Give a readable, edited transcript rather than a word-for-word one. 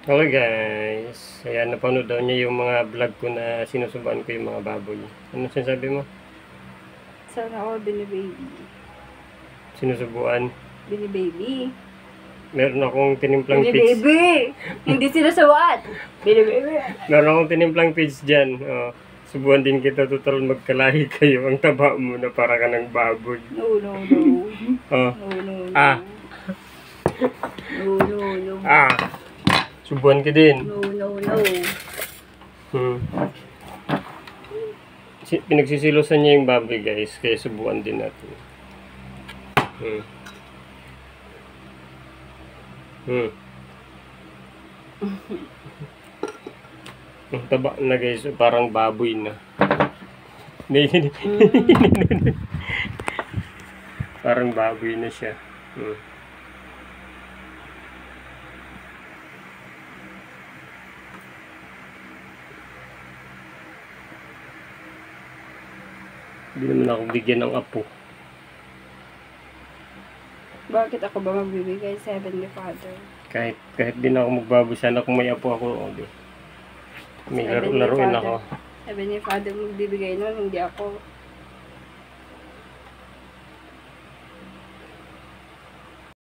Okay guys, ayan, napanood daw niya yung mga vlog ko na sinusubuan ko yung mga baboy. Ano sinasabi mo? Sana ako binibaby. Sinusubuan? Binibaby. Meron akong tinimplang page. Binibaby! Hindi sinasawat! Binibaby! Meron akong tinimplang page dyan. Oh, subuan din kita, total magkalahi kayo. Ang taba mo na para ka ng baboy. No, no, no. Oh. No, no, no. Ah. No, no, no. Ah. Subuan ka din. No, no, no. Pinagsisilosan niya yung baboy guys, kaya subukan din natin. Ang taba na guys, parang baboy na. Parang baboy na siya. Hindi naman ako bigyan ng apo. Bakit ako ba magbibigay? Heavenly Father. Kahit din ako magbabo, sana kung may apo ako. May laro-laruin ako. Heavenly Father magbibigay nun, hindi ako.